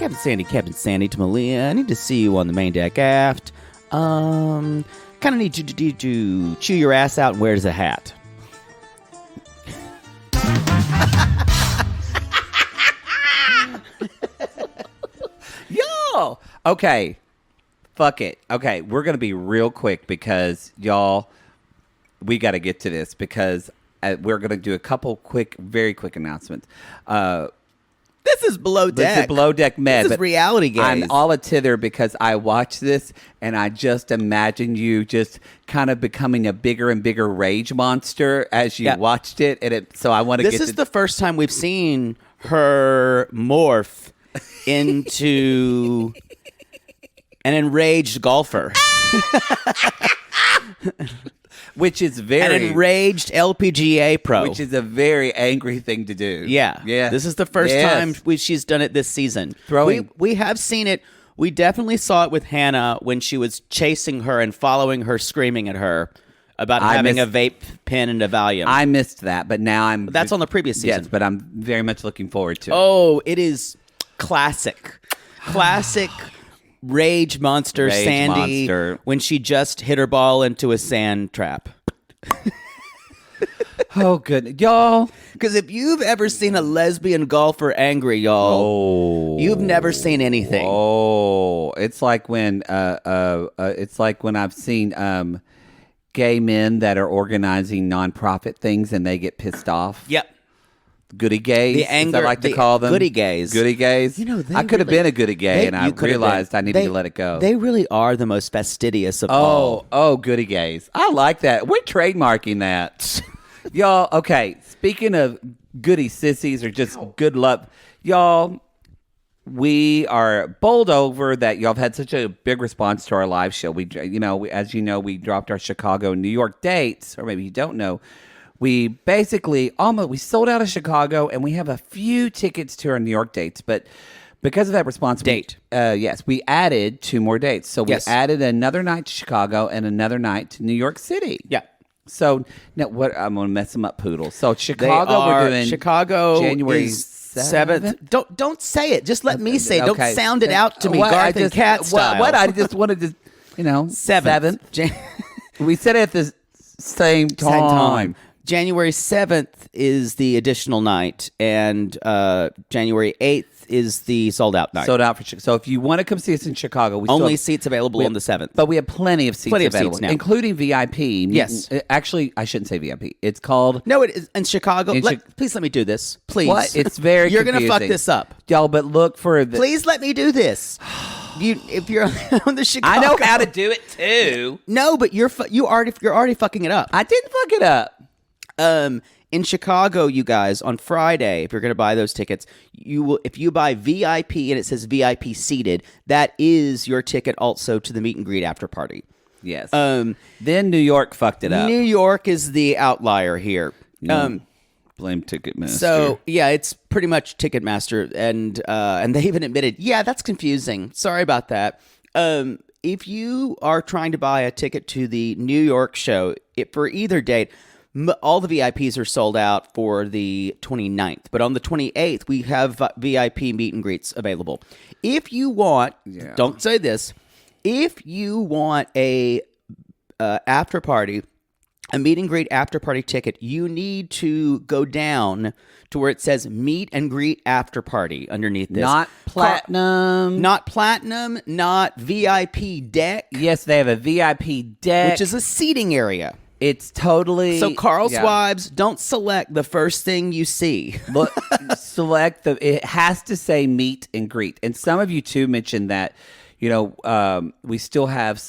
Captain Sandy to Malia. I need to see you on the main deck aft. Kind of need you to chew your ass out and wears a hat. Yo! Okay. Fuck it. Okay, we're going to be real quick because, y'all, we got to get to this because we're going to do a couple very quick announcements. This is Below Deck. This is Below Deck Med. This is reality, guys. I'm all a tither because I watched this and I just imagine you just kind of becoming a bigger and bigger rage monster as you watched it. And so I want to This is the first time we've seen her morph into an enraged golfer. Which is an enraged LPGA pro. Which is a very angry thing to do. Yeah. This is the first time she's done it this season. We have seen it. We definitely saw it with Hannah when she was chasing her and following her, screaming at her about having a vape pen and a Valium. I missed that, but now that's on the previous season. Yes, but I'm very much looking forward to it. Oh, it is classic. Classic rage monster Sandy when she just hit her ball into a sand trap. Oh, good. Y'all. Because if you've ever seen a lesbian golfer angry, y'all, you've never seen anything. Oh, it's like when I've seen gay men that are organizing nonprofit things and they get pissed off. Yep. Goody gays, the anger, as I like to call them. Goody gays. Goody gays. You know, I could have been a goody gay, and I realized I needed to let it go. They really are the most fastidious of all. Oh, goody gays. I like that. We're trademarking that. Y'all, okay, speaking of goody sissies or just good luck, y'all, we are bowled over that y'all have had such a big response to our live show. As you know, we dropped our Chicago and New York dates, or maybe you don't know. We basically we sold out of Chicago, and we have a few tickets to our New York dates. But because of that response, we added 2 more dates. So we added another night to Chicago and another night to New York City. Yeah. So now I'm going to mess them up, Poodle. So Chicago, we're doing January 7th. Don't say it. Just let me say it. Don't sound it out to me, Garth and Cat style. I just wanted to, 7th. We said it at the same time. January 7th is the additional night, and January 8th is the sold-out night. Sold out for Chicago. So if you want to come see us in Chicago, only seats available on the 7th. But we have plenty of seats available, now. Including VIP. Yes. Actually, I shouldn't say VIP. It's called... No, it is in Chicago. Please let me do this. Please. What? It's very You're going to fuck this up. Y'all, but look for... Please let me do this. If you're on the Chicago... I know how to do it, too. No, but you're already fucking it up. I didn't fuck it up. In Chicago, you guys, on Friday, if you're going to buy those tickets, if you buy VIP and it says VIP seated, that is your ticket also to the meet and greet after party. Yes. Then New York fucked it up. New York is the outlier here. Blame Ticketmaster. So yeah, it's pretty much Ticketmaster, and they even admitted, that's confusing. Sorry about that. If you are trying to buy a ticket to the New York show for either date, all the VIPs are sold out for the 29th, but on the 28th, we have VIP meet and greets available. If you want, don't say this, if you want a after party, a meet and greet after party ticket, you need to go down to where it says meet and greet after party underneath this. Not platinum. Not platinum, not VIP deck. Yes, they have a VIP deck. Which is a seating area. It's totally... So Carl Swibes, don't select the first thing you see. Look, it has to say meet and greet. And some of you too mentioned that, we still have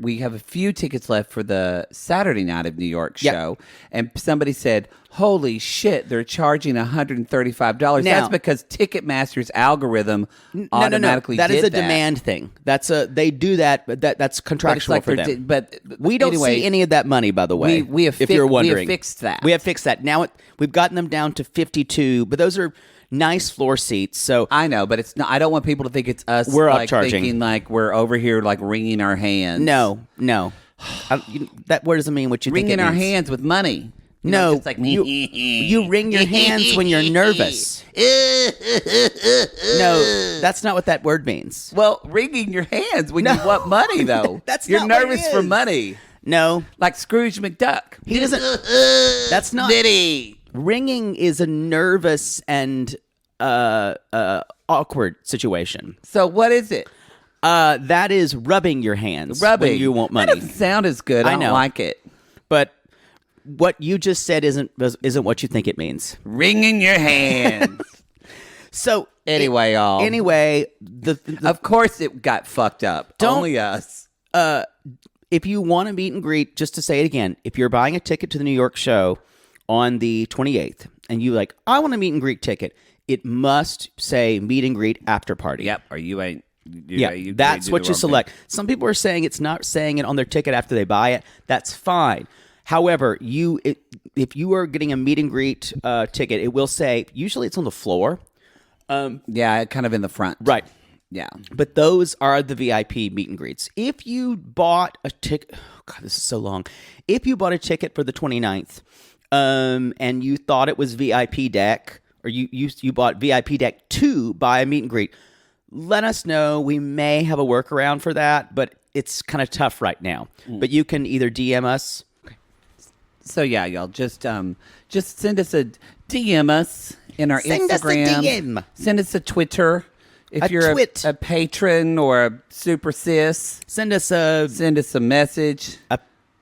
we have a few tickets left for the Saturday night of New York show. And somebody said, holy shit, they're charging $135. Now, that's because Ticketmaster's algorithm automatically That did is a demand thing. They do that, but that's contractual for them. But we don't see any of that money, by the way. If you're wondering, we have fixed that. We have fixed that. Now we've gotten them down to 52, but those are nice floor seats. So I know, but it's not. I don't want people to think it's us. We're upcharging, thinking like we're over here like wringing our hands. No. That word doesn't mean what you think it means. Wringing our hands with money. No, just like you wring your hands when you're nervous. No, that's not what that word means. Well, wringing your hands when you want money, though. You're not what it nervous for is. money. No, Like Scrooge McDuck. he doesn't. That's not. Ringing is a nervous and awkward situation. So what is it? That is rubbing your hands when you want money. That doesn't sound as good. I don't like it. But what you just said isn't what you think it means. Wringing your hands. So Anyway, y'all. Anyway, of course it got fucked up. Only us. If you want to meet and greet, just to say it again, if you're buying a ticket to the New York show on the 28th and you like, I want a meet and greet ticket, it must say meet and greet after party. Yep. Or you ain't. That's what you select. Some people are saying it's not saying it on their ticket after they buy it. That's fine. However, if you are getting a meet and greet ticket, it will say, usually it's on the floor. Yeah, kind of in the front. Right. Yeah. But those are the VIP meet and greets. If you bought a ticket, oh God, this is so long. If you bought a ticket for the 29th and you thought it was VIP deck, or you bought VIP deck 2 by a meet and greet, let us know. We may have a workaround for that, but it's kind of tough right now. But you can either DM us. So yeah, y'all just send us a DM us in our Send us a Instagram. DM. Send us a Twitter. If A you're twit. a patron or a super sis, Send us a message.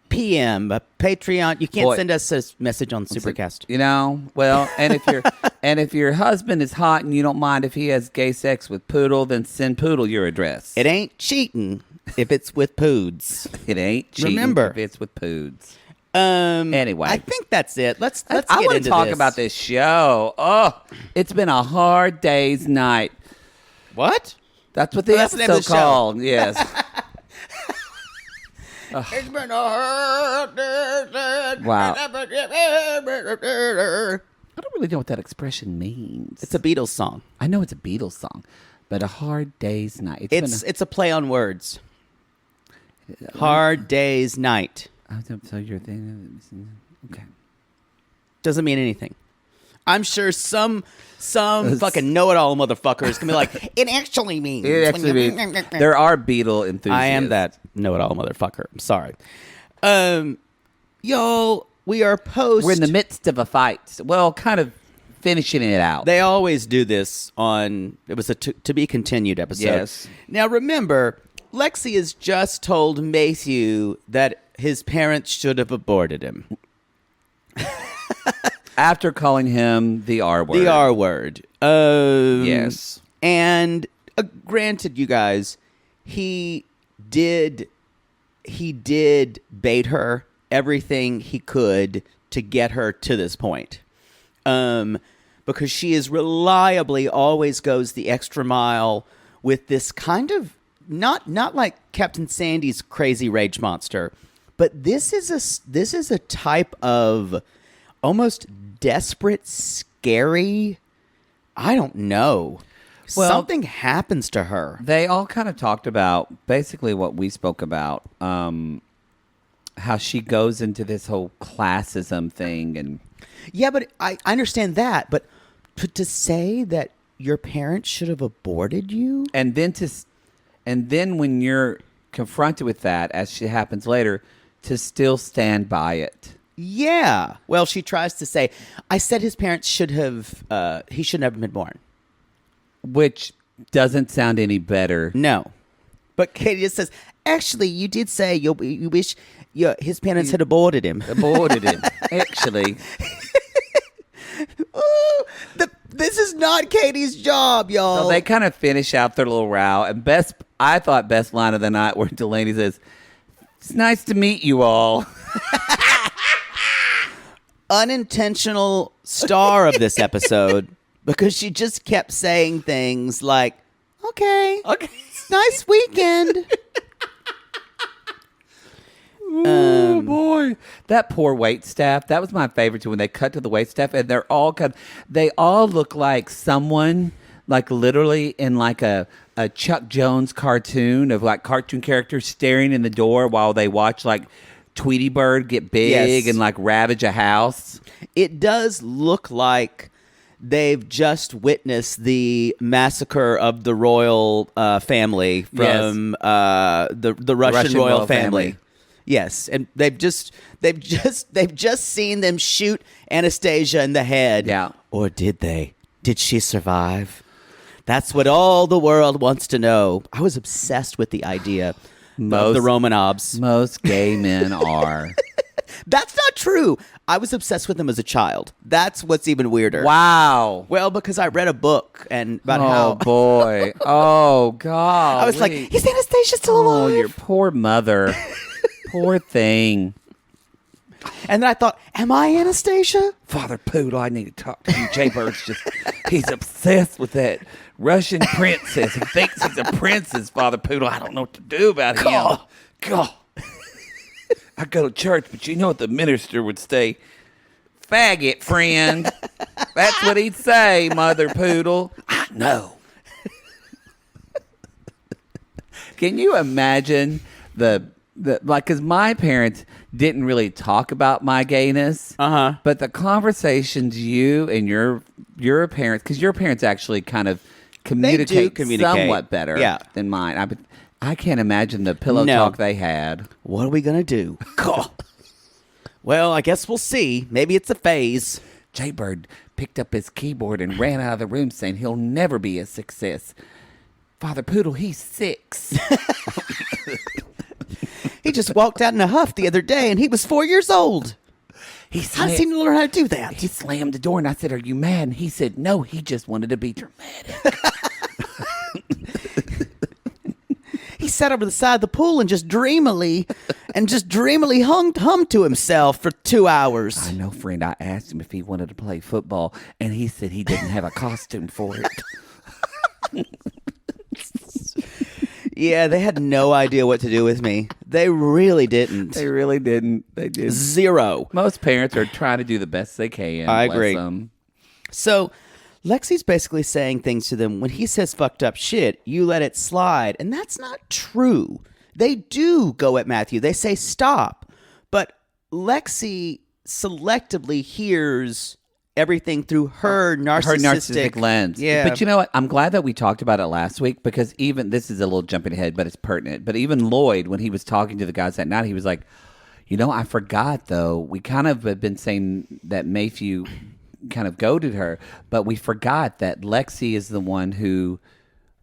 PM, a Patreon. You can't Boy. send us a message on Supercast. You know, well, and if your husband is hot and you don't mind if he has gay sex with Poodle, then send Poodle your address. It ain't cheating if it's with poods. It ain't cheating Remember. if it's with poods. Anyway, I think that's it. Let's I get want into to talk this. about this show. Oh, it's been a hard day's night. What? That's what the That's the name of episode the show. called. Yes. It's been a hard day. Wow. I don't really know what that expression means. It's a Beatles song. I know it's a Beatles song, but a hard day's night. It's a play on words. Hard day's night. So you're thinking, okay. Doesn't mean anything. I'm sure some fucking know-it-all motherfucker is gonna be like, it actually means. It actually means there are Beatle enthusiasts. I am that know-it-all motherfucker. I'm sorry. Y'all, we are We're in the midst of a fight. Well, kind of finishing it out. They always do this on. It was a to be continued episode. Yes. Now remember, Lexi has just told Mathew that his parents should have aborted him. After calling him the R word. The R word. Yes. And granted, you guys, he did bait her everything he could to get her to this point. Because she is reliably always goes the extra mile with this kind of not like Captain Sandy's crazy rage monster, but this is a type of almost desperate, scary. I don't know. Well, something happens to her. They all kind of talked about basically what we spoke about, how she goes into this whole classism thing, and yeah, but I understand that, but to say that your parents should have aborted you, and then when you're confronted with that, as she happens later, to still stand by it. Yeah. Well, she tries to say, I said his parents should have, he shouldn't have been born. Which doesn't sound any better. No. But Katie just says, actually, you did say you wish his parents had aborted him. Aborted him, actually. Ooh, this is not Katie's job, y'all. So they kind of finish out their little row. And I thought best line of the night where Delaney says, "It's nice to meet you all." Unintentional star of this episode because she just kept saying things like, okay, it's nice weekend. Oh boy, that poor wait staff. That was my favorite too. When they cut to the wait staff, and they all look like someone, like literally in like a Chuck Jones cartoon of like cartoon characters staring in the door while they watch like Tweety Bird get big Yes. and like ravage a house. It does look like they've just witnessed the massacre of the royal family from the Russian royal family. Yes, and they've just seen them shoot Anastasia in the head. Yeah. Or did they? Did she survive? That's what all the world wants to know. I was obsessed with the idea of the Romanovs. Most gay men are. That's not true. I was obsessed with them as a child. That's what's even weirder. Wow. Well, because I read a book and about Oh how boy. Oh God. I was like, is Anastasia still alive? Oh, your poor mother. Poor thing. And then I thought, am I Anastasia? Father Poodle, I need to talk to you. Jay Bird's he's obsessed with that Russian princess. He thinks he's a princess, Father Poodle. I don't know what to do about him. God. I go to church, but you know what the minister would say? Faggot, friend. That's what he'd say, Mother Poodle. I know. Can you imagine because my parents didn't really talk about my gayness, but the conversations you and your parents, because your parents actually kind of communicate somewhat better than mine. I can't imagine the pillow talk they had. What are we going to do? Well, I guess we'll see. Maybe it's a phase. Jay Bird picked up his keyboard and ran out of the room saying he'll never be a success. Father Poodle, he's 6. He just walked out in a huff the other day, and he was 4 years old. How does he learn how to do that? He slammed the door, and I said, "Are you mad?" And he said, "No, he just wanted to be dramatic." He sat over the side of the pool and just dreamily hummed to himself for 2 hours. I know, friend. I asked him if he wanted to play football, and he said he didn't have a costume for it. Yeah, they had no idea what to do with me. They really didn't. They really didn't. They did. 0. Most parents are trying to do the best they can. I agree. Them. So Lexi's basically saying things to them. When he says fucked up shit, you let it slide. And that's not true. They do go at Mathew. They say stop. But Lexi selectively hears everything through her narcissistic lens. Yeah. But you know what? I'm glad that we talked about it last week, because even, this is a little jumping ahead, but it's pertinent. But even Lloyd, when he was talking to the guys that night, he was like, I forgot though. We kind of have been saying that Mathew kind of goaded her, but we forgot that Lexi is the one who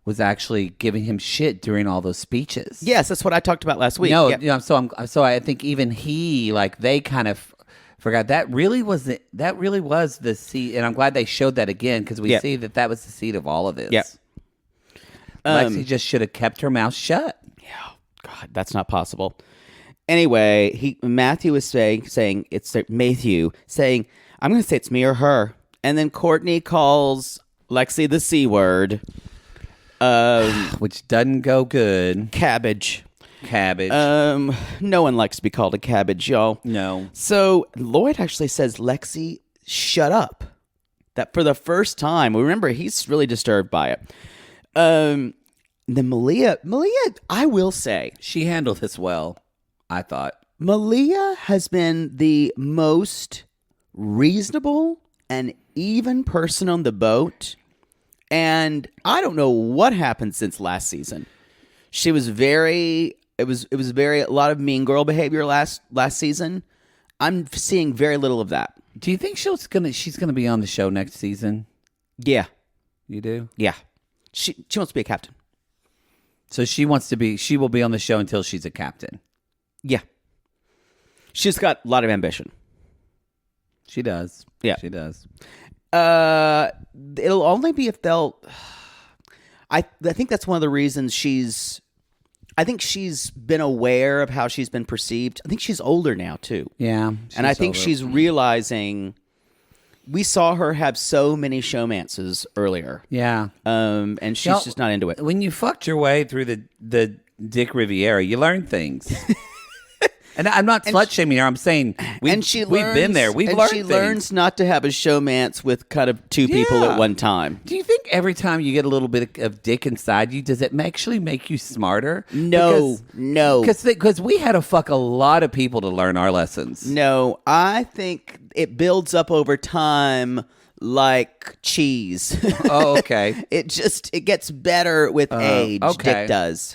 was actually giving him shit during all those speeches. Yes, that's what I talked about last week. So I think even he, like, they kind of forgot that really was the seed, and I'm glad they showed that again, because we see that was the seed of all of this. Yeah. Lexi just should have kept her mouth shut. Yeah, God, that's not possible. Anyway, Mathew is saying it's Mathew saying, I'm going to say it's me or her, and then Courtney calls Lexi the C word, which doesn't go good. Cabbage. No one likes to be called a cabbage, y'all. No. So Lloyd actually says, Lexi, shut up. That for the first time. Remember, he's really disturbed by it. Then Malia, I will say, she handled this well, I thought. Malia has been the most reasonable and even person on the boat. And I don't know what happened since last season. She was it was a lot of mean girl behavior last season. I'm seeing very little of that. Do you think she's gonna be on the show next season? Yeah. You do? Yeah. She wants to be a captain. So she will be on the show until she's a captain. Yeah. She's got a lot of ambition. She does. Yeah. She does. It'll only be if they'll... I think that's one of the reasons I think she's been aware of how she's been perceived. I think she's older now, too. Yeah. And I think she's realizing... We saw her have so many showmances earlier. Yeah. And she's just not into it. When you fucked your way through the Dick Riviera, you learn things. And I'm not slut shaming her. I'm saying we've been there. We've learned she things. learns not to have a showmance with kind of two people at one time. Do you think every time you get a little bit of dick inside you, does it actually make you smarter? No. Because we had to fuck a lot of people to learn our lessons. No, I think it builds up over time like cheese. Oh, okay. It gets better with age. Okay.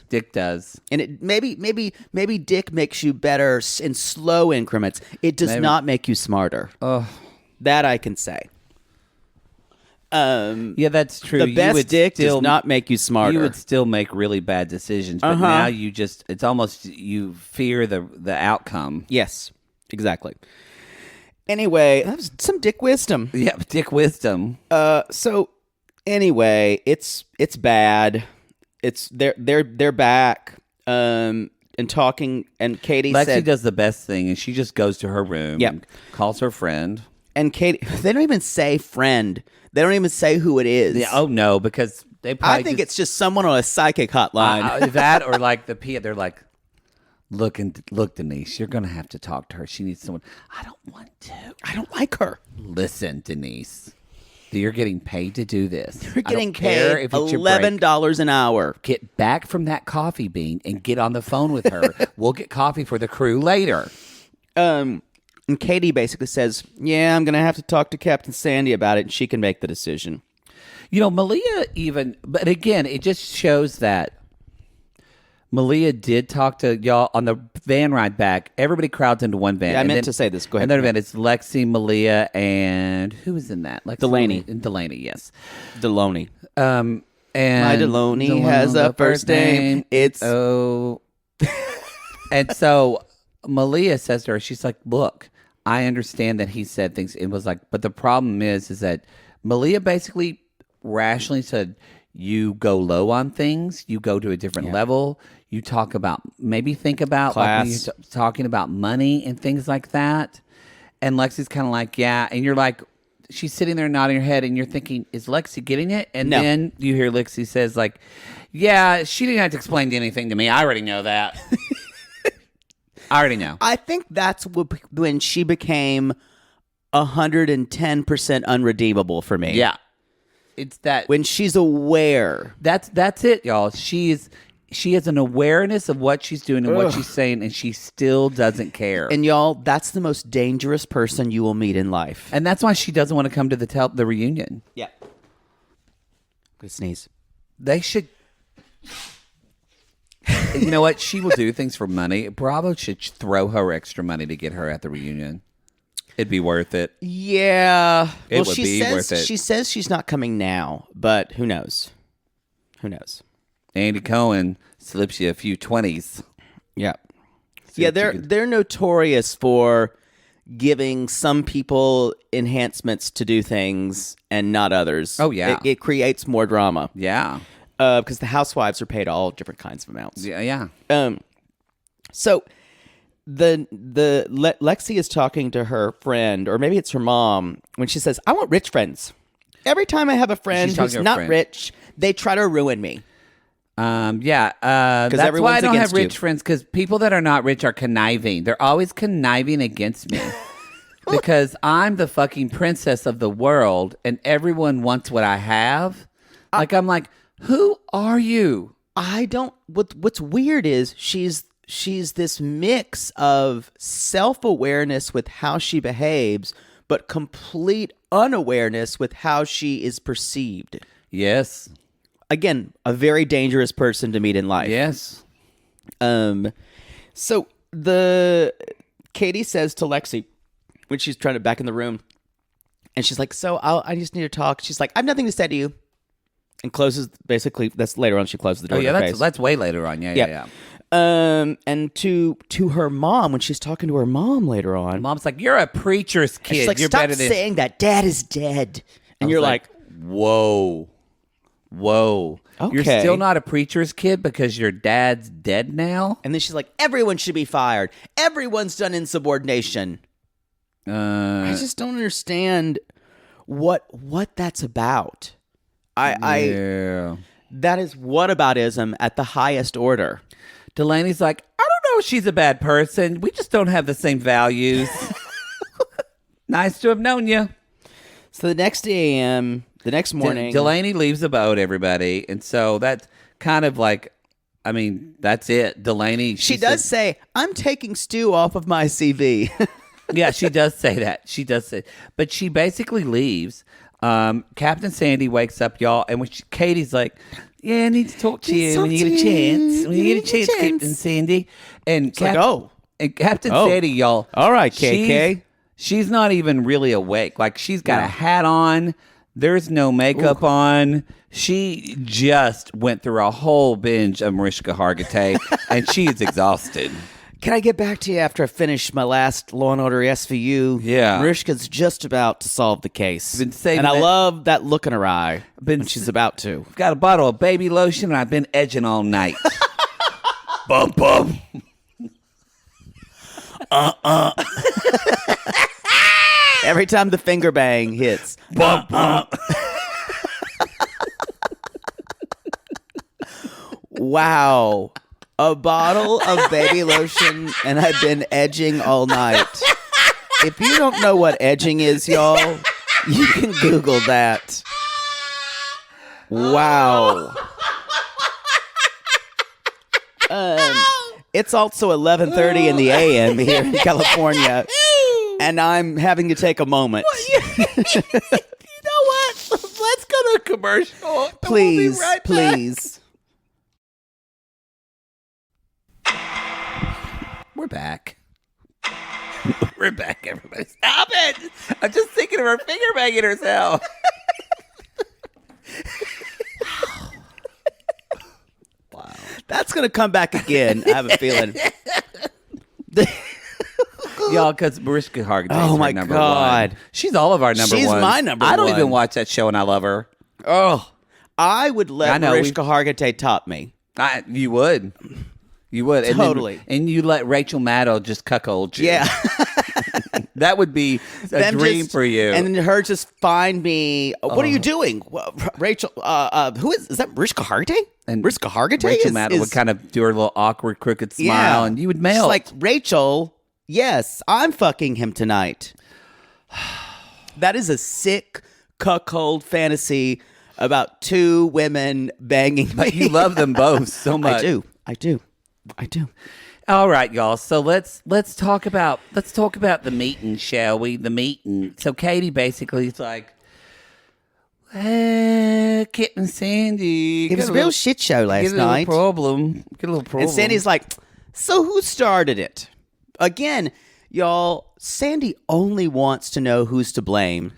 Dick does. And it maybe dick makes you better in slow increments. It does not make you smarter. That I can say. Yeah, that's true. The best dick does not make you smarter. You would still make really bad decisions, but now it's almost you fear the outcome. Yes, exactly. Anyway, that was some dick wisdom. Yeah, dick wisdom. So anyway, it's bad. It's they're back. And talking, and Katie Lexi said does the best thing, and she just goes to her room and calls her friend. And Katie, they don't even say friend. They don't even say who it is. Yeah, oh no, because they probably I think it's just someone on a psychic hotline. That or like they're like, look, Denise, you're gonna have to talk to her. She needs someone. I don't want to. I don't like her. Listen, Denise, you're getting paid to do this. You're getting paid $11 an hour. Get back from that coffee bean and get on the phone with her. We'll get coffee for the crew later. And Katie basically says, yeah, I'm going to have to talk to Captain Sandy about it, and she can make the decision. You know, Malia but again, it just shows that Malia did talk to y'all on the van ride back. Everybody crowds into one van. Yeah, I meant to say this. Go ahead. Another van, it's Lexi, Malia, and who was in that? Lexi, Delaney. Delaney, yes. Deloney. And My Deloney has a first name. It's... Oh. And so Malia says to her, she's like, look, I understand that he said things. It was like, but the problem is that Malia basically rationally said, you go low on things, you go to a different level, you talk about, maybe think about class. Like when you're talking about money and things like that. And Lexi's kind of like, yeah. And you're like, she's sitting there nodding her head and you're thinking, is Lexi getting it? And then you hear Lexi says like, yeah, she didn't have to explain anything to me. I already know that. I already know. I think that's when she became 110% unredeemable for me. Yeah. It's that when she's aware. That's it, y'all. She has an awareness of what she's doing and what she's saying, and she still doesn't care. And y'all, that's the most dangerous person you will meet in life. And that's why she doesn't want to come to the reunion. Yeah. Good sneeze. They should. You know what? She will do things for money. Bravo should throw her extra money to get her at the reunion. It'd be worth it. Yeah. It would be worth it. She says she's not coming now, but who knows? Who knows? Andy Cohen slips you a few 20s. Yeah. Yeah, they're notorious for giving some people enhancements to do things and not others. Oh, yeah. It creates more drama. Yeah. Because the housewives are paid all different kinds of amounts. Yeah. So Lexi is talking to her friend, or maybe it's her mom, when she says, I want rich friends. Every time I have a friend who's not rich, they try to ruin me. That's why I don't have rich friends, because people that are not rich are conniving. They're always conniving against me. Because I'm the fucking princess of the world, and everyone wants what I have. I'm like, who are you? I don't. What's weird is she's this mix of self-awareness with how she behaves, but complete unawareness with how she is perceived. Yes. Again, a very dangerous person to meet in life. Yes. So Katie says to Lexi when she's trying to back in the room, and she's like, so I just need to talk. She's like, I have nothing to say to you. And closes, basically, that's later on, she closes the door. Oh, yeah, that's way later on. Yeah. And to her mom, when she's talking to her mom later on. Mom's like, you're a preacher's kid. She's like, you're stop saying that. Dad is dead. And you're like, whoa. Okay. You're still not a preacher's kid because your dad's dead now? And then she's like, everyone should be fired. Everyone's done insubordination. I just don't understand what that's about. Yeah. That is whataboutism at the highest order. Delaney's like, I don't know she's a bad person. We just don't have the same values. Nice to have known you. So the next AM, the next morning, Delaney leaves the boat, everybody. And so that's kind of like, I mean, that's it. Delaney. She does say, I'm taking Stu off of my CV. Yeah, she does say that. She does say, but she basically leaves. Captain Sandy wakes up, y'all, and Katie's like, "Yeah, I need to talk to you when you get a chance. When you get a chance, Captain Sandy." And Captain Sandy, y'all. All right, KK. She's not even really awake. Like she's got a hat on. There's no makeup on. She just went through a whole binge of Mariska Hargitay, and she is exhausted. Can I get back to you after I finish my last Law & Order SVU? Yeah. Mariska's just about to solve the case. And I love that look in her eye when she's about to. I've got a bottle of baby lotion, and I've been edging all night. Bum, bum. Every time the finger bang hits. Bum, bum. Wow. A bottle of baby lotion, and I've been edging all night. If you don't know what edging is, y'all, you can Google that. Wow. It's also 11:30 in the AM here in California, and I'm having to take a moment. You know what? Let's go to a commercial. Please, We'll be right back. please. We're back. We're back, everybody. Stop it! I'm just thinking of her finger banging herself. Wow. That's going to come back again, I have a feeling. Y'all, because Mariska Hargitay is Oh, my number God. one. She's all of our number one. She's my number I don't one. even watch that show, and I love her. Oh, I would let I know, Mariska Hargitay top me. You would. You would. And Totally. And you let Rachel Maddow just cuckold you. Yeah. That would be a dream for you. And then her just find me. What are you doing? Rachel, who is that? Mariska Hargitay? And Mariska Hargitay? Rachel Maddow would kind of do her little awkward, crooked smile, and you would melt. She's like, Rachel, yes, I'm fucking him tonight. That is a sick cuckold fantasy about two women banging But me. you love them both so much. I do. All right, y'all. So let's talk about the meeting, shall we? The meeting. So Katie basically is like, Kit and Sandy. It was a real shit show last night. Get a little problem. And Sandy's like, so who started it? Again, y'all, Sandy only wants to know who's to blame.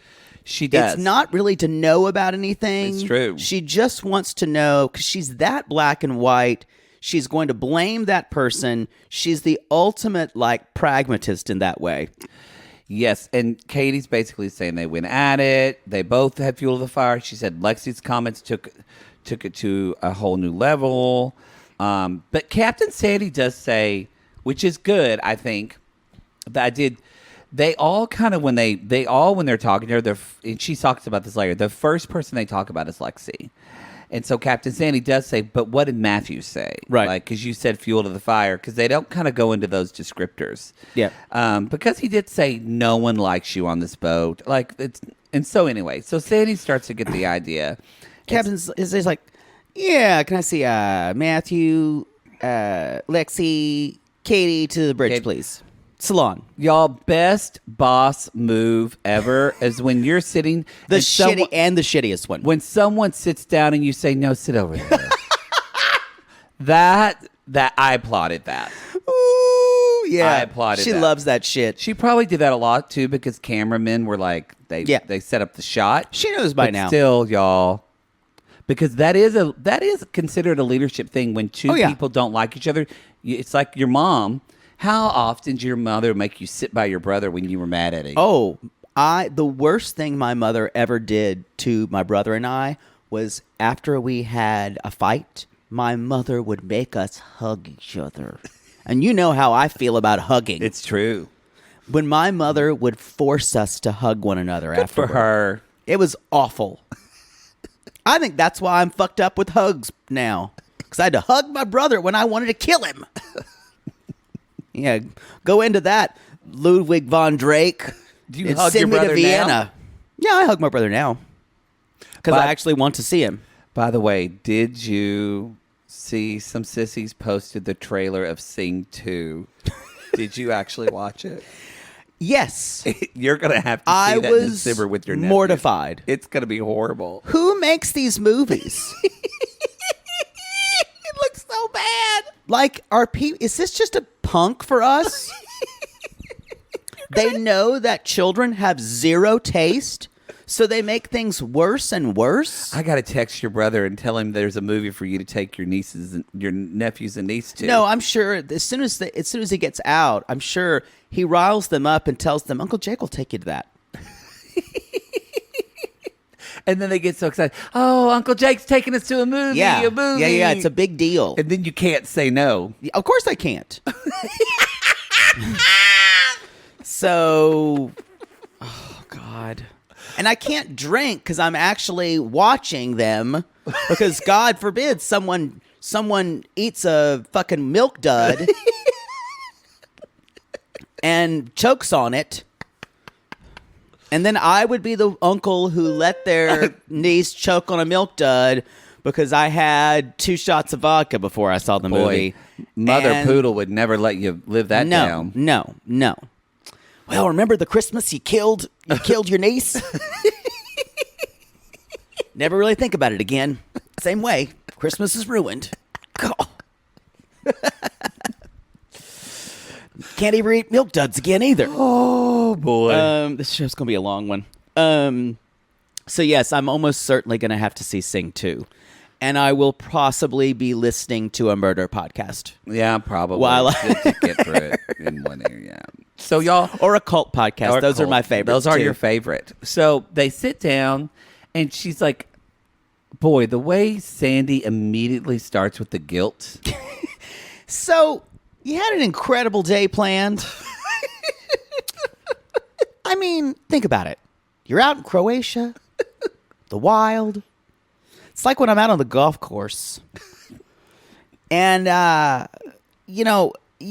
She does. It's not really to know about anything. It's true. She just wants to know because she's that black and white. She's going to blame that person. She's the ultimate, like, pragmatist in that way. Yes, and Katie's basically saying they went at it. They both had fuel to the fire. She said Lexi's comments took it to a whole new level. But Captain Sandy does say, which is good, I think, that they all kind of when they're talking to her, and she talks about this later. The first person they talk about is Lexi. And so Captain Sandy does say, but what did Mathew say? Right. Like, because you said fuel to the fire, because they don't kind of go into those descriptors. Yeah. Because he did say no one likes you on this boat. Like, and so anyway, so Sandy starts to get the idea. Captain is like, yeah, can I see Mathew, Lexi, Katie to the bridge, please? Salon. Y'all, best boss move ever is when you're sitting. The shittiest one. When someone sits down and you say, no, sit over there. that I applauded that. Ooh, yeah. I applauded She that. loves that shit. She probably did that a lot too because cameramen were like, they set up the shot. She knows by But now. Still, y'all. Because that is considered a leadership thing when two people don't like each other. It's like your mom. How often did your mother make you sit by your brother when you were mad at him? Oh, the worst thing my mother ever did to my brother and I was after we had a fight, my mother would make us hug each other. And you know how I feel about hugging. It's true. When my mother would force us to hug one another Good afterward. for her. It was awful. I think that's why I'm fucked up with hugs now. Because I had to hug my brother when I wanted to kill him. Yeah, go into that, Ludwig von Drake. Do you and hug send your me to brother Vienna. now? Yeah, I hug my brother now because But- I actually want to see him. By the way, did you see some sissies posted the trailer of Sing 2? Did you actually watch it? Yes, You're going to have to see I that in was December with your nephew. mortified. It's going to be horrible. Who makes these movies? It looks so bad. Like, is this just a punk for us? They know that children have zero taste, so they make things worse and worse. I got to text your brother and tell him there's a movie for you to take your nephews and niece to. No, I'm sure as soon as he gets out, I'm sure he riles them up and tells them, Uncle Jake will take you to that. And then they get so excited. Oh, Uncle Jake's taking us to a movie. Yeah, A movie. yeah, it's a big deal. And then you can't say no. Of course I can't. So, oh God. And I can't drink because I'm actually watching them because God forbid someone eats a fucking milk dud and chokes on it. And then I would be the uncle who let their niece choke on a milk dud because I had 2 shots of vodka before I saw the movie. Mother And Poodle would never let you live that down. No. Well, remember the Christmas you killed your niece? Never really think about it again. Same way. Christmas is ruined. Can't even eat milk duds again either. Oh, boy. This show's going to be a long one. So, yes, I'm almost certainly going to have to see Sing 2. And I will possibly be listening to a murder podcast. Yeah, probably. While Just to get through it in one area. So, y'all. Or a cult podcast. Those are my favorites. Those are too. your favorite. So, they sit down, and she's like, boy, the way Sandy immediately starts with the guilt. So, you had an incredible day planned. I mean, think about it. You're out in Croatia, the wild. It's like when I'm out on the golf course. And, you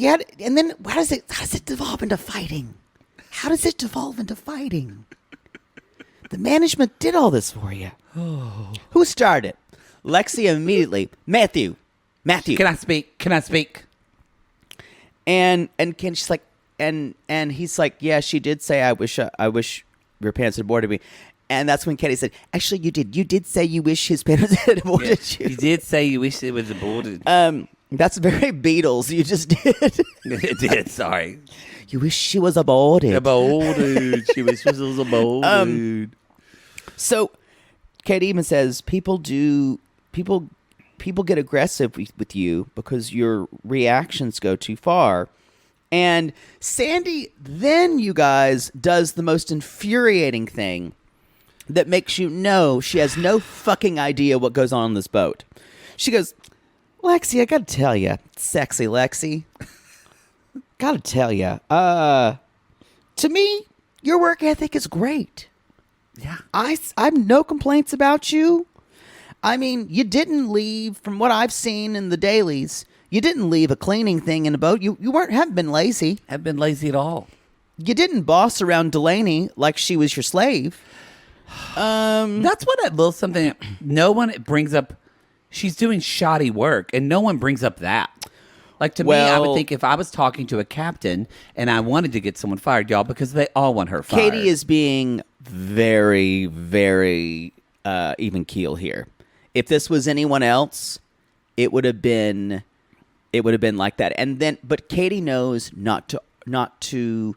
had, and then how does it devolve into fighting? How does it devolve into fighting? The management did all this for you. Who started? Lexi immediately. Mathew. Can I speak? And she's like, and he's like, yeah, she did say, I wish your parents had aborted me. And that's when Katie said, actually, you did say you wish his parents had aborted you. You did say you wish it was aborted. That's very Beatles. You just did. It did, sorry. You wish she was aborted. Aborted. She wish she was aborted. So Katie even says people get aggressive with you because your reactions go too far. And Sandy then, you guys, does the most infuriating thing that makes you know she has no fucking idea what goes on this boat. She goes, Lexi, I gotta tell you, sexy Lexi, gotta tell you, to me, your work ethic is great. Yeah. I have no complaints about you. I mean, you didn't leave, from what I've seen in the dailies, you didn't leave a cleaning thing in a boat. You haven't been lazy. Haven't been lazy at all. You didn't boss around Delaney like she was your slave. That's what a little something. No one brings up. She's doing shoddy work, and no one brings up that. Like, to me, I would think if I was talking to a captain and I wanted to get someone fired, y'all, because they all want her fired. Katie is being very, very even keel here. If this was anyone else, it would have been like that. And then, but Katie knows not to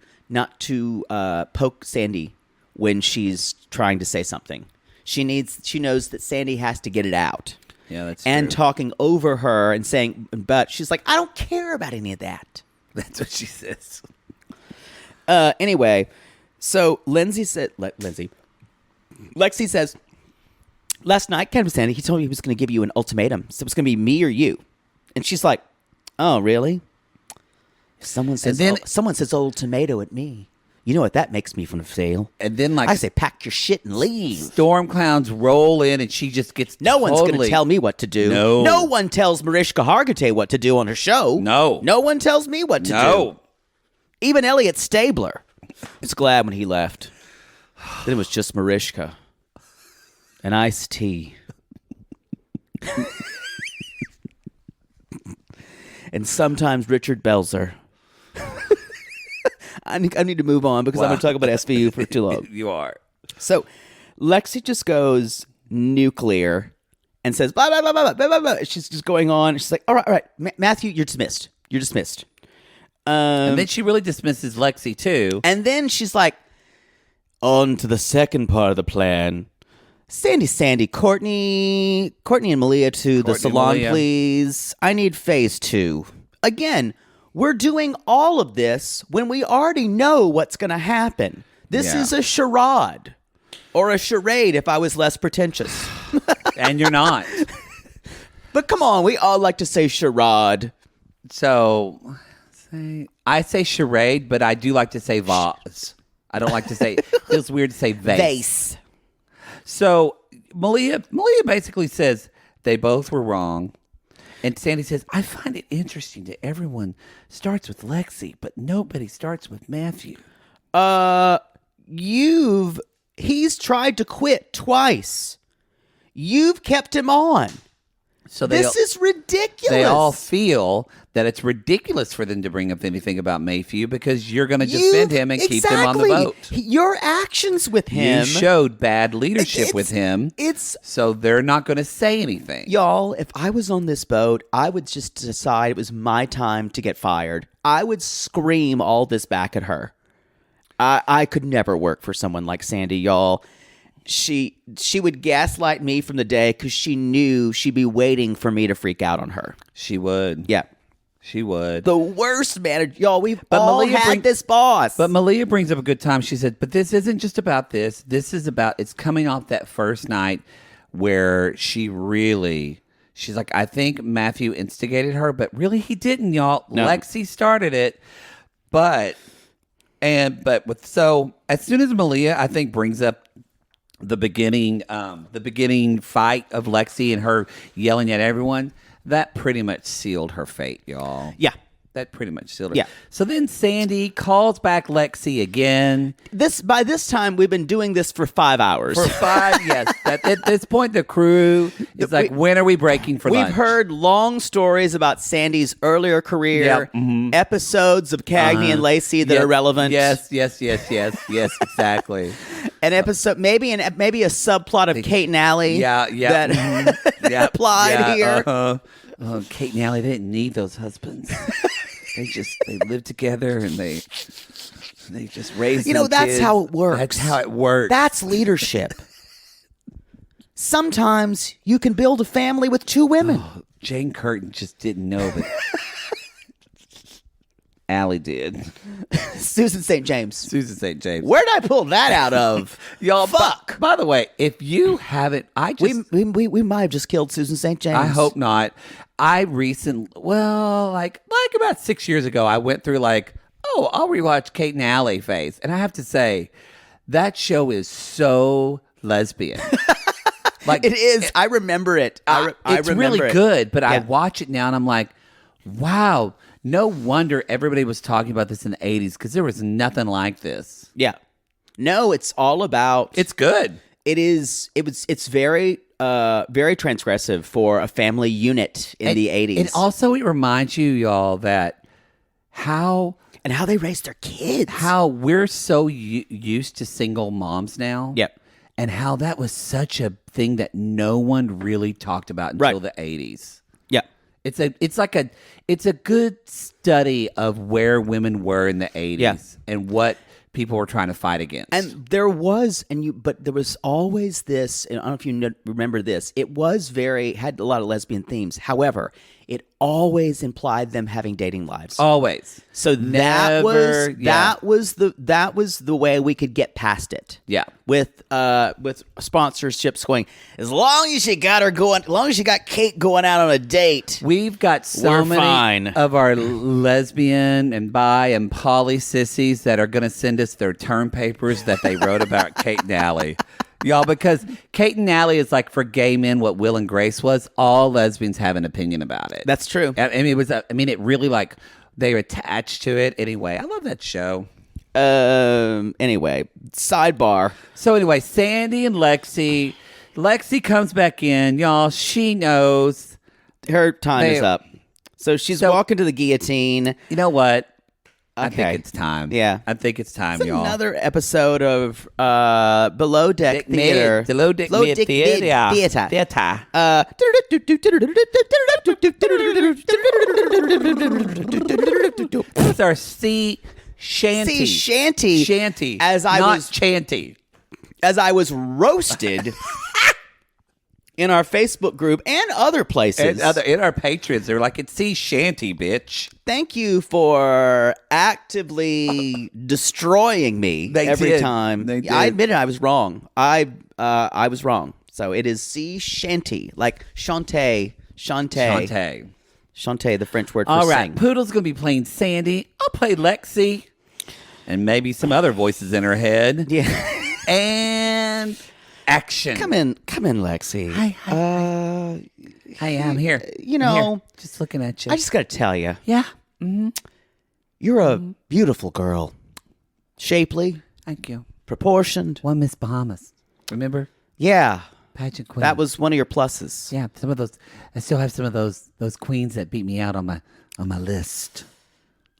poke Sandy when she's trying to say something. She knows that Sandy has to get it out. Yeah, that's and true. talking over her and saying, but she's like, I don't care about any of that. That's what she says. Anyway, so Lexi says, last night, Captain Sandy, he told me he was going to give you an ultimatum. So it was going to be me or you. And she's like, oh, really? If someone says old tomato at me, you know what that makes me from the sale. And then, like, I say, pack your shit and leave. Storm clowns roll in, and she just gets one's going to tell me what to do. No one tells Mariska Hargitay what to do on her show. No one tells me what to do. Even Elliot Stabler was glad when he left. Then it was just Mariska. An iced tea. And sometimes Richard Belzer. I need to move on because I'm going to talk about SVU for too long. You are. So Lexi just goes nuclear and says, blah, blah, blah, blah, blah, blah, blah. She's just going on. She's like, all right. Mathew, you're dismissed. You're dismissed. And then she really dismisses Lexi, too. And then she's like, on to the second part of the plan. Sandy, Courtney and Malia to the salon, please. I need phase 2. Again, we're doing all of this when we already know what's going to happen. This is a charade. Or a charade if I was less pretentious. And you're not. But come on, we all like to say charade. So, I say charade, but I do like to say vase. I don't like to say, it feels weird to say vase. So, Malia basically says they both were wrong. And Sandy says, I find it interesting that everyone starts with Lexi, but nobody starts with Mathew. He's tried to quit twice. You've kept him on. So this is ridiculous. They all feel that it's ridiculous for them to bring up anything about Mathew because you're going to defend him and keep him on the boat. Your actions with him. You showed bad leadership with him. So they're not going to say anything. Y'all, if I was on this boat, I would just decide it was my time to get fired. I would scream all this back at her. I could never work for someone like Sandy, y'all. She would gaslight me from the day because she knew she'd be waiting for me to freak out on her. She would. Yeah. She would. The worst manager. Y'all, we've all had this boss. But Malia brings up a good time. She said, but this isn't just about this. This is about, it's coming off that first night where she's like, I think Mathew instigated her, but really he didn't, y'all. No. Lexi started it. So as soon as Malia, I think, brings up the beginning fight of Lexi and her yelling at everyone, that pretty much sealed her fate, y'all. Yeah. That pretty much sealed her. Yeah. So then Sandy calls back Lexi again. By this time, we've been doing this for 5 hours. Yes. At this point, the crew is like, when are we breaking for lunch? We've heard long stories about Sandy's earlier career, episodes of Cagney and Lacey that are relevant. Yes, exactly. An episode, maybe a subplot of Kate and Allie. That applied here. Kate and Allie, they didn't need those husbands. they lived together and they just raised them that's kids. how it works. That's how it works. That's leadership. Sometimes you can build a family with 2 women. Oh, Jane Curtin just didn't know that. Allie did. Susan St. James. Where did I pull that out of? Y'all, fuck. By the way, if you haven't, we might have just killed Susan St. James. I hope not. I recently, like about 6 years ago, I went through I'll rewatch Kate and Allie phase. And I have to say, that show is so lesbian. It is. I remember it. It's really good, but I watch it now and I'm like, wow, no wonder everybody was talking about this in the 80s because there was nothing like this. Yeah. No, it's all about... It's good. It is. It's very... very transgressive for a family unit in the 80s. And also it reminds you, y'all, that how they raise their kids. How we're so used to single moms now. Yep. And how that was such a thing that no one really talked about until the 80s. Yeah. It's a good study of where women were in the 80s and what people were trying to fight against. And there was always this, and I don't know if you remember this, it had a lot of lesbian themes. However, it always implied them having dating lives. Always. So that was the way we could get past it. Yeah. With sponsorships going, as long as you got Kate going out on a date. We've got so many of our lesbian and bi and poly sissies that are going to send us their term papers that they wrote about Kate and Allie. Y'all, because Kate and Allie is like for gay men what Will and Grace was. All lesbians have an opinion about it. That's true. I mean, it really they're attached to it. Anyway, I love that show. Anyway, sidebar. So anyway, Sandy and Lexi. Lexi comes back in, y'all. She knows Her time is up. So she's walking to the guillotine. You know what? Okay. I think it's time. Yeah. I think it's time, It's y'all. another episode of Below Deck Theater. Below Deck Theater. This is our sea shanty. Sea shanty. Shanty. As I not was chanty. As I was roasted in our Facebook group and other places. And in our patrons, they're like, it's sea shanty, bitch. Thank you for actively destroying me every time. They did. I admit it, I was wrong. I was wrong. So it is sea shanty, like Shantae, the French word for All right, sing. Poodle's going to be playing Sandy. I'll play Lexi. And maybe some other voices in her head. Yeah. And action. Come in, Lexi. Hi. Hi, I'm here. You know, I'm here. Just looking at you. I just got to tell you, Yeah. you're a beautiful girl. Shapely, Thank you. proportioned. One Miss Bahamas. Remember? Yeah, Pageant queen. that was one of your pluses. Yeah, some of those. I still have some of those queens that beat me out on my list.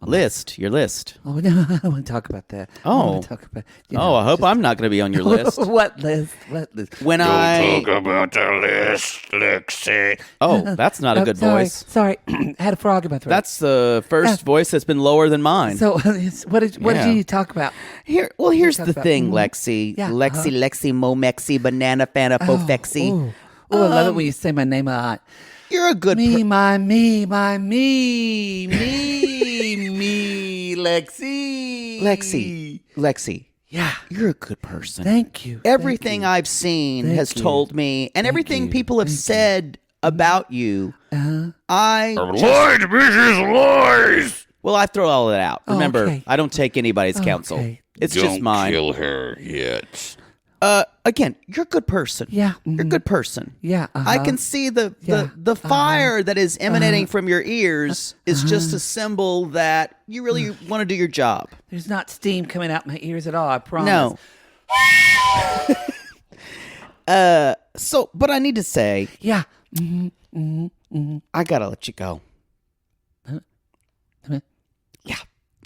Your list. Oh no, I don't want to talk about that. I Oh. want to talk about. I hope I'm not going to be on your list. What list? What list? When Don't I talk about the list, Lexi. Oh, that's not a good sorry, voice. Sorry, I had a frog in my throat. That's the first voice that's been lower than mine. So. What did you talk about? Here's talk the about- thing, Lexi. Yeah, Lexi, Momexi, Banana, Fana, Fofexi. Oh, I love it when you say my name a lot. You're a good Me, me, Lexi. Yeah. You're a good person. Thank you. Everything I've seen Thank has you. told me, and everything you. people have said about you. I Lies, bitches, lies. Well, I throw all of that out. Remember, okay. I don't take anybody's counsel. Okay. It's Don't just mine. kill her yet. Again, you're a good person. Yeah, You're a good person. Yeah, I can see the fire that is emanating from your ears is just a symbol that you really want to do your job. There's not steam coming out my ears at all. I promise. No. But I need to say, Yeah. I gotta let you go. Huh? Yeah,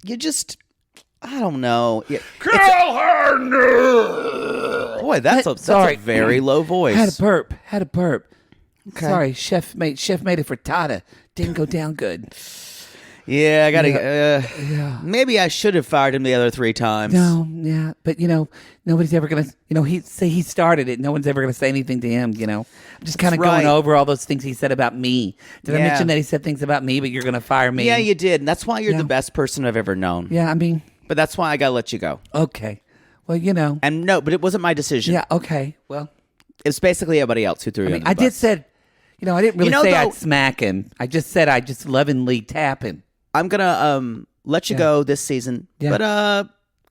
you just, I don't know. Kill her now. Boy, that's a Sorry. very low voice. Had a burp. Okay. Sorry, chef made a frittata. Didn't go down good. Yeah, I gotta. Maybe I should have fired him the other 3 times. No, yeah, but nobody's ever gonna. He started it. No one's ever gonna say anything to him. I'm just kind of That's right. going over all those things he said about me. Did I Yeah. mention that he said things about me, but you're gonna fire me? Yeah, you did, and that's why you're Yeah. the best person I've ever known. Yeah, I mean, But that's why I gotta let you go. okay. Well, And no, but it wasn't my decision. yeah, okay. Well, It's basically everybody else who threw you. I did said, I didn't really say though- I'd smack him. I just said I just lovingly tap him. I'm gonna let you go this season. Yeah. But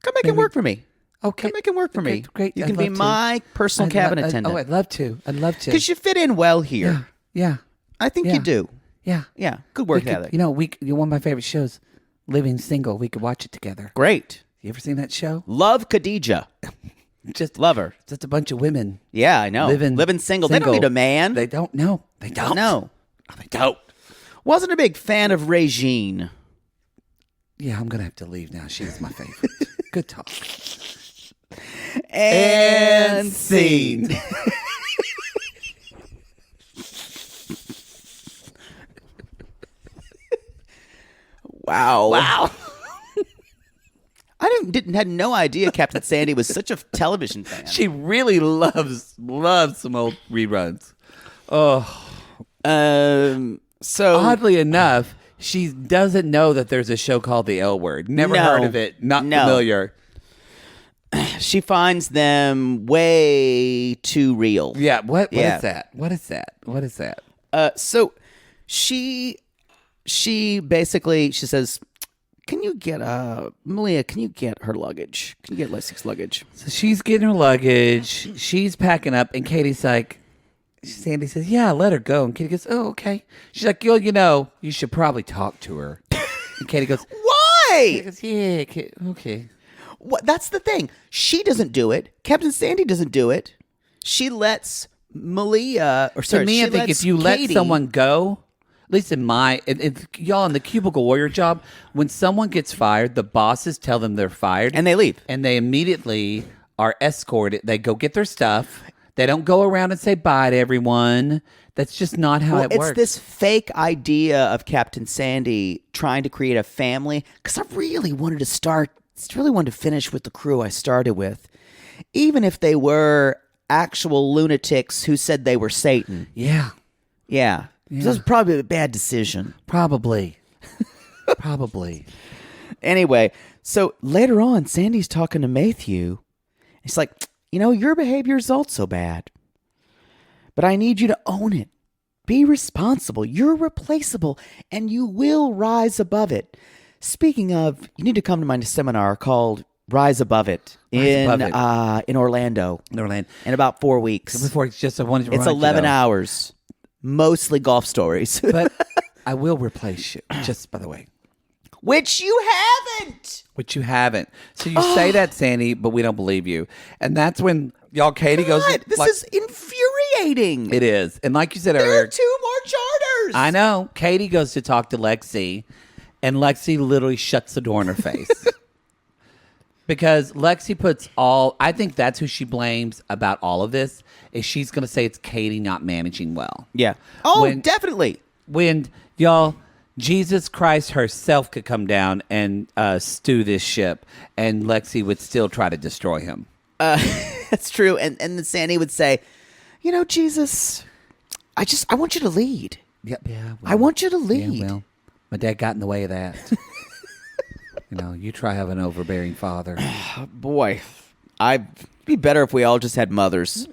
come make it work for me. Okay, Come make it work for me. Great. You I'd can be love to. my personal cabin attendant. I'd love to. I'd love to. Because you fit in well here. Yeah. I think Yeah. you do. Yeah. Yeah, good work We could- ethic. you're one of my favorite shows, Living Single. We could watch it together. Great. You ever seen that show? Love Khadija. Just Love her. just a bunch of women Yeah, I know. Living single. They don't need a man. They don't. No, they don't. No. They don't. Wasn't a big fan of Regine. Yeah, I'm gonna have to leave now. She's my favorite. Good talk. And scene. Wow. Wow. I had no idea Captain Sandy was such a television fan. She really loves some old reruns. Oh, So oddly enough, she doesn't know that there's a show called The L Word. Never No. heard of it. Not familiar. she finds them way too real. Yeah. What Yeah. is that? What is that? What is that? So she basically she says, "Can you get Malia? Can you get her luggage? Can you get Lexi's luggage?" So she's getting her luggage. She's packing up, and Katie's like, Sandy says, "Yeah, let her go." And Katie goes, "Oh, okay." She's like, "You should probably talk to her." And Katie goes, Why? yeah, okay. What? That's the thing. She doesn't do it. Captain Sandy doesn't do it. She lets Malia, or sorry, To me, she I think lets if you let Katie- someone go, at least in y'all in the cubicle warrior job, when someone gets fired, the bosses tell them they're fired. and they leave. And they immediately are escorted. They go get their stuff. They don't go around and say bye to everyone. That's just not how it works. It's this fake idea of Captain Sandy trying to create a family. Because I really wanted to finish with the crew I started with, even if they were actual lunatics who said they were Satan. Yeah. Yeah. That was probably a bad decision. Probably. Probably. Anyway, so later on, Sandy's talking to Mathew. He's like, your behavior is also bad, but I need you to own it. Be responsible. You're replaceable, and you will rise above it. Speaking of, you need to come to my seminar called Rise Above It in Orlando. In Orlando. In about 4 weeks. Before it's just I wanted to It's remind you, 11 though. hours. Mostly golf stories. But I will replace you, just by the way. Which you haven't. Which you haven't. So you say that, Sandy, but we don't believe you. And that's when y'all Katie goes. God, this is infuriating. It is. And like you said There earlier, are 2 more charters. I know. Katie goes to talk to Lexi, and Lexi literally shuts the door in her face. Because Lexi puts I think that's who she blames about all of this, is she's going to say it's Katie not managing well. Yeah. Oh, definitely. When, y'all, Jesus Christ herself could come down and stew this ship, and Lexi would still try to destroy him. That's true. And then Sandy would say, Jesus, I want you to lead. Yeah, I want you to lead. Yeah, well, my dad got in the way of that. You try having an overbearing father. Boy, I'd be better if we all just had mothers.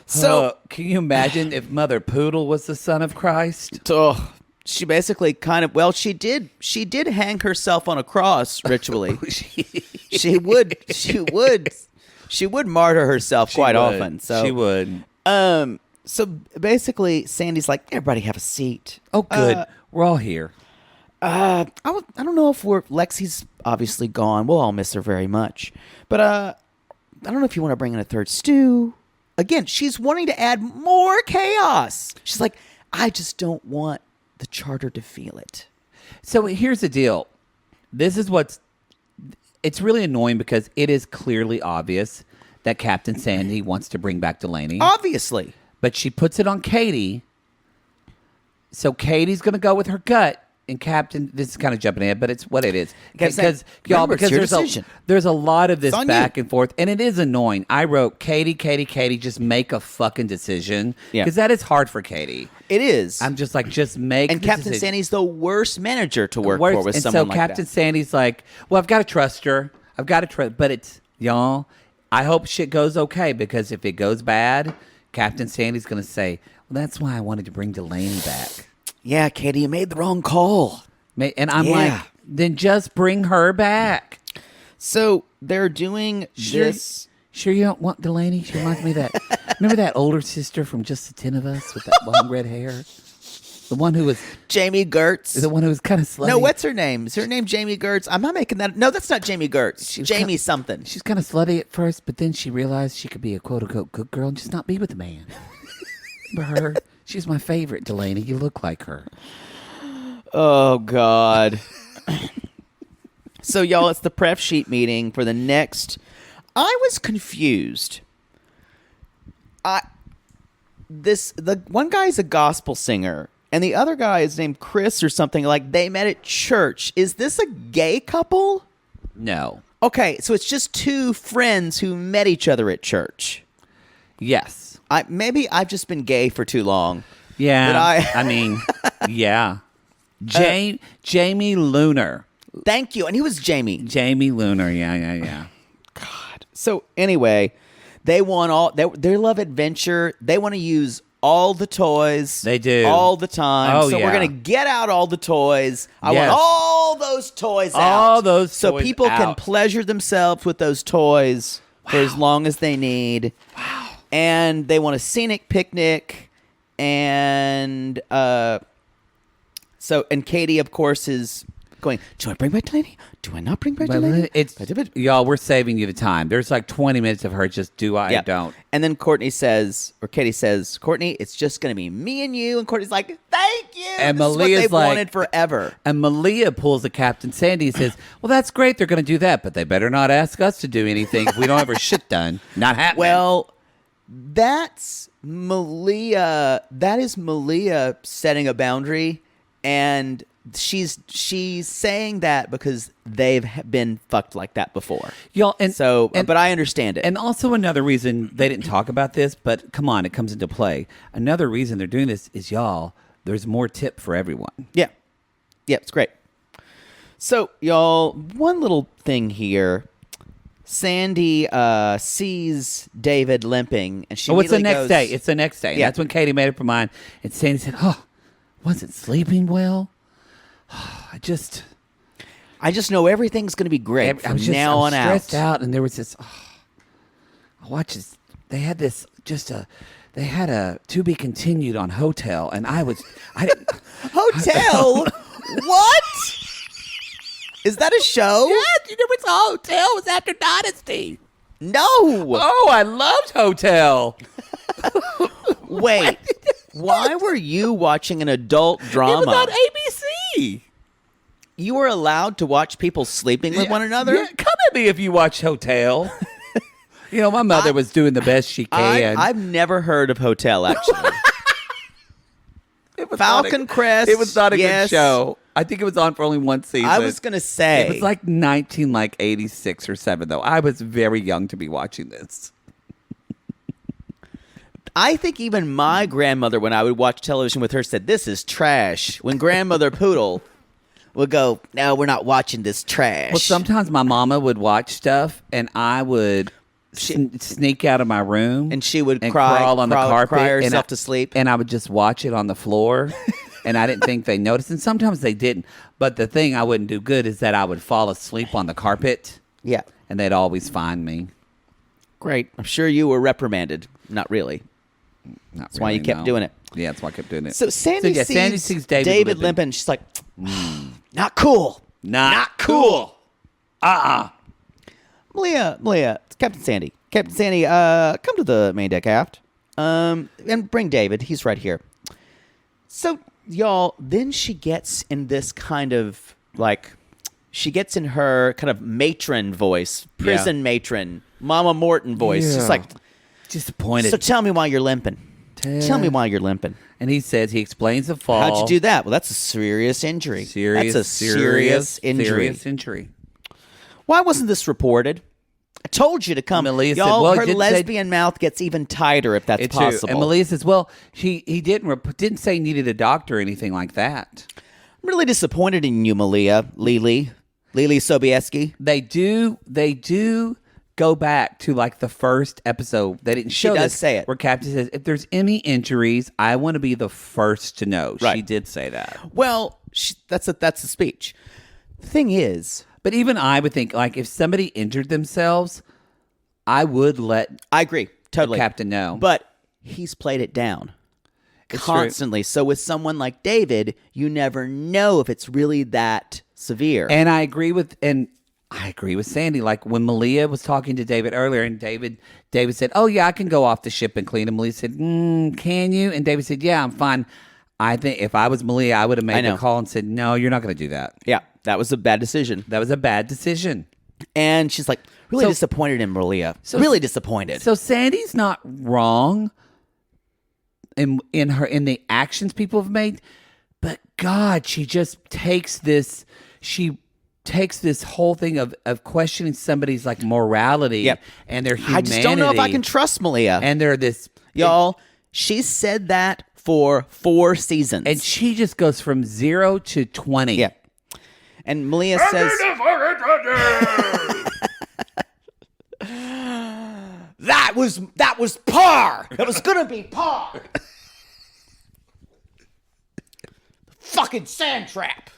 So, can you imagine if Mother Poodle was the son of Christ? she basically she did hang herself on a cross ritually. she would martyr herself quite often. So she would. So basically, Sandy's like, everybody have a seat. Oh, good. We're all here. I don't know if Lexi's obviously gone. We'll all miss her very much. But I don't know if you want to bring in a third stew. Again, she's wanting to add more chaos. She's like, I just don't want the charter to feel it. So here's the deal. It's really annoying because it is clearly obvious that Captain Sandy wants to bring back Delaney. Obviously. But she puts it on Katie. So Katie's going to go with her gut. And Captain, this is kind of jumping ahead, but it's what it is. Because there's a lot of this back and forth, and it is annoying. I wrote, Katie, just make a fucking decision. Because that is hard for Katie. It is. I'm just like, just make And the Captain decision. Sandy's the worst manager to work for with someone like that. And so Captain Sandy's like, well, I've got to trust her. But it's, y'all, I hope shit goes okay, because if it goes bad, Captain Sandy's going to say, well, that's why I wanted to bring Delaney back. Yeah, Katie, you made the wrong call. And I'm like, then just bring her back. So they're doing this. Sure you don't want Delaney? She reminds me of that. Remember that older sister from Just the 10 of Us with that long red hair? The one who was... Jamie Gertz. The one who was kind of slutty. No, what's her name? Is her name Jamie Gertz? I'm not making that... No, that's not Jamie Gertz. Jamie something. She's kind of slutty at first, but then she realized she could be a quote-unquote good girl and just not be with a man. Remember her? She's my favorite, Delaney. You look like her. Oh, God. So, y'all, it's the prep sheet meeting for the next... I was confused. The one guy's a gospel singer, and the other guy is named Chris or something. Like, they met at church. Is this a gay couple? No. Okay, so it's just 2 friends who met each other at church. Yes. Maybe I've just been gay for too long. Yeah. I mean, yeah. Jamie Lunar. Thank you. And he was Jamie. Jamie Lunar. Yeah. God. So anyway, they want they love adventure. They want to use all the toys. They do. All the time. Oh, so yeah. we're going to get out all the toys. I Yes. want all those toys out. All those so toys people can out. pleasure themselves with those toys for as long as they need. Wow. And they want a scenic picnic and So, and Katie, of course, is going, do I bring back Delaney? Do I not bring back Delaney? Y'all, we're saving you the time. There's like 20 minutes of her just do I Yeah. don't. And then Katie says, Courtney, it's just going to be me and you. And Courtney's like, thank you. And this is what Malia's they've like- wanted forever. And Malia pulls a Captain Sandy and says, well, that's great. They're going to do that, but they better not ask us to do anything if we don't have our shit done. Not happening. Well, that's Malia. That is Malia setting a boundary, and she's saying that because they've been fucked like that before. y'all, But I understand it. And also another reason they didn't talk about this, but come on, it comes into play. Another reason they're doing this is, y'all, there's more tip for everyone. yeah, it's great. So, y'all, one little thing here. Sandy sees David limping, and she It's the immediately next goes, day. It's the next day. And Yeah. that's when Katie made up her mind. And Sandy said, wasn't sleeping well. I just know everything's going to be great I from was just now on out. stressed out. And there was this, I watched this. They had this, they had a to be continued on Hotel. And I didn't. Hotel? What? Is that a show? Yeah, you know it's a Hotel. It was after Dynasty. No. Oh, I loved Hotel. Wait. Why were you watching an adult drama? It was on ABC. You were allowed to watch people sleeping with one another? Yeah, come at me if you watch Hotel. You know, my mother was doing the best she can. I've never heard of Hotel, actually. It was Falcon not Crest, It was not a yes. good show. I think it was on for only one season. I was going to say. It was like 1986 or 7, though. I was very young to be watching this. I think even my grandmother, when I would watch television with her, said, this is trash. When grandmother Poodle would go, no, we're not watching this trash. Well, sometimes my mama would watch stuff, and I would sneak out of my room. And she would crawl on the carpet. cry and herself to sleep. And I would just watch it on the floor. And I didn't think they noticed. And sometimes they didn't. But the thing I wouldn't do good is that I would fall asleep on the carpet. Yeah. And they'd always find me. Great. I'm sure you were reprimanded. Not really. That's why you kept doing it. Yeah, that's why I kept doing it. So Sandy, Sandy sees David limping. She's like, not cool. Not cool. Malia, it's Captain Sandy. Captain Sandy, come to the main deck aft. And bring David. He's right here. So, y'all, then she gets in this kind of, she gets in her kind of matron voice, prison matron, Mama Morton voice. Yeah. Just like, disappointed. so tell me why you're limping. Tell me why you're limping. And he explains the fall. How'd you do that? Well, that's a serious injury. That's a serious injury. Serious injury. Why wasn't this reported? I told you to come. Malia said, Y'all, well, he her did lesbian mouth gets even tighter if that's It's true. possible. And Malia says, well, he didn't say he needed a doctor or anything like that. I'm really disappointed in you, Malia. Lily Sobieski. They do go back to like the first episode. They didn't show She does this, say it. where Captain says, if there's any injuries, I want to be the first to know. Right. She did say that. Well, that's a speech. The thing is, But even I would think, like, if somebody injured themselves, I would let I agree totally, the captain know. But he's played it down It's constantly. So with someone like David, you never know if it's really that severe. And I agree with Sandy. Like when Malia was talking to David earlier, and David said, "Oh yeah, I can go off the ship and clean." And Malia said, "Can you?" And David said, "Yeah, I'm fine." I think if I was Malia, I would have made the call and said, "No, you're not going to do that." Yeah, that was a bad decision. That was a bad decision. And she's like really disappointed in Malia. Really disappointed. So Sandy's not wrong in the actions people have made, but God, she just takes this. She takes this whole thing of questioning somebody's like morality and their humanity. I just don't know if I can trust Malia. And they're this Y'all, she said that for 4 seasons. and she just goes from 0 to 20. Yeah. And Malia says, that was par. That was going to be par. Fucking sand trap.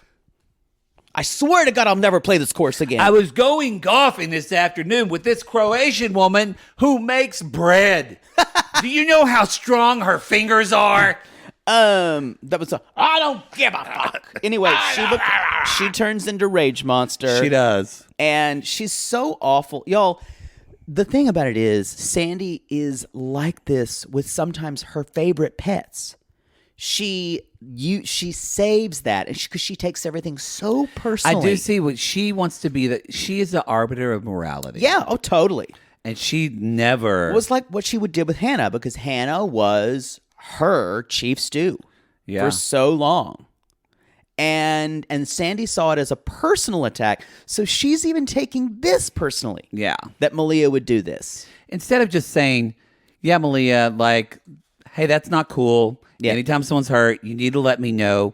I swear to God, I'll never play this course again. I was going golfing this afternoon with this Croatian woman who makes bread. Do you know how strong her fingers are? That was I don't give a fuck. Anyway, she turns into Rage Monster. She does. And she's so awful. Y'all, the thing about it is, Sandy is like this with sometimes her favorite pets. She saves that because she takes everything so personally. I do see what she wants to be. That she is the arbiter of morality. Yeah, oh, totally. And she never... It was like what she would do with Hannah, because Hannah was her chief stew for so long. And Sandy saw it as a personal attack, so she's even taking this personally. Yeah. That Malia would do this. Instead of just saying, yeah, Malia, like, hey, that's not cool. Yeah. Anytime someone's hurt, you need to let me know.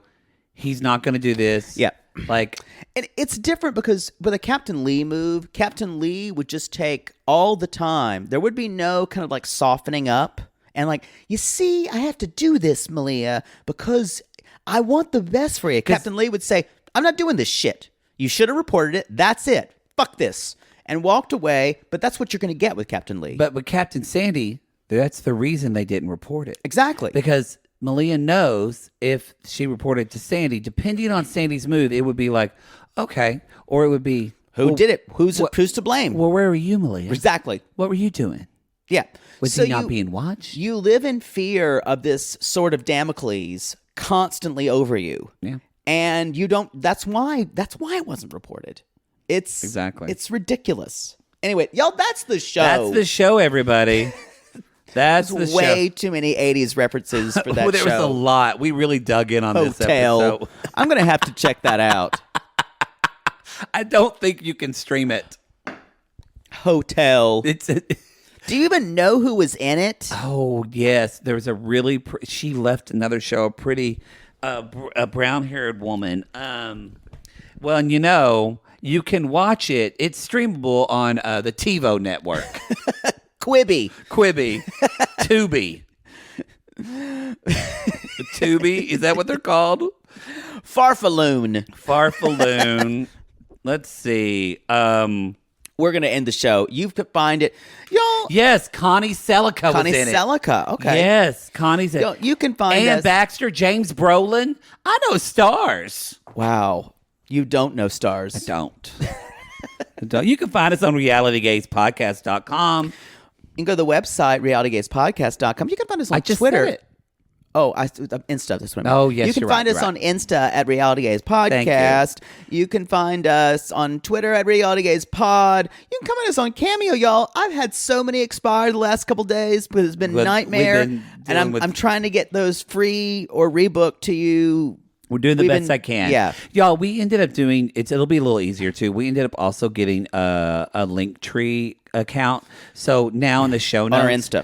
He's not going to do this. Yeah. Like... And it's different because with a Captain Lee move, Captain Lee would just take all the time. There would be no kind of like softening up and like, you see, I have to do this, Malia, because I want the best for you. Captain Lee would say, I'm not doing this shit. You should have reported it. That's it. Fuck this. And walked away. But that's what you're going to get with Captain Lee. But with Captain Sandy, that's the reason they didn't report it. Exactly. Because Malia knows if she reported to Sandy, depending on Sandy's move, it would be like, okay. Or it would be... Who did it? Who's to blame? Well, where were you, Malia? Exactly. What were you doing? Yeah. Was he not being watched? You live in fear of this sort of Damocles constantly over you. Yeah. And you don't... That's why it wasn't reported. It's ridiculous. Anyway, y'all, that's the show. That's the show, everybody. That's the show. Way too many 80s references for that show. There was a lot. We really dug in on this episode. I'm going to have to check that out. I don't think you can stream it. Hotel. Do you even know who was in it? Oh, yes. There was a really... she left another show, a pretty a brown-haired woman. Well, and you can watch it. It's streamable on the TiVo network. Quibi. Tubi. Tubi? Is that what they're called? Farfalloon. Let's see. We're going to end the show. You can find it. Y'all. Yes, Connie Selica was in it. Connie Selica. Okay. Yes, Connie's in it. You can find Ann us. Baxter, James Brolin. I know stars. Wow. You don't know stars. I don't. You can find us on realitygazepodcast.com. You can go to the website, realitygazepodcast.com. You can find us on Twitter. Said it. Oh, Insta. That's what I meant. Oh, yes, you can you're find right, us on Insta at Reality Gaze Podcast. You can find us on Twitter at Reality Gaze Pod. You can come at us on Cameo, y'all. I've had so many expire the last couple days, but it's been a nightmare. And I'm trying to get those free or rebooked to you. We're doing the best I can. Yeah. Y'all, we ended up doing, it'll be a little easier too. We ended up also getting a Linktree account. So now in the show notes. On our Insta.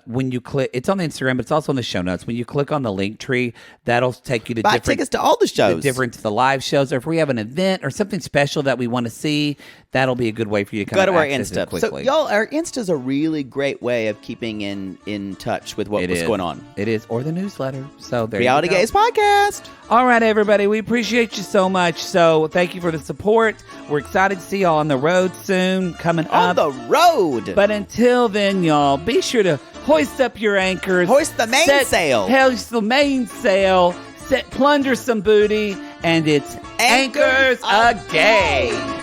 When you click, it's on the Instagram, but it's also in the show notes. When you click on the Linktree, that'll take you to buy tickets to all the shows. To the live shows, or if we have an event or something special that we want to see, that'll be a good way for you to go to our Insta quickly. So, y'all, our Insta's a really great way of keeping in touch with what's going on. It is, or the newsletter. So there Reality you go. Gaze Podcast. All right, everybody, we appreciate you so much. So thank you for the support. We're excited to see y'all on the road soon, coming on up. On the road. But until then, y'all, be sure to hoist up your anchors. Hoist the mainsail. Hoist the mainsail. Plunder some booty. And it's Anchors a Gay.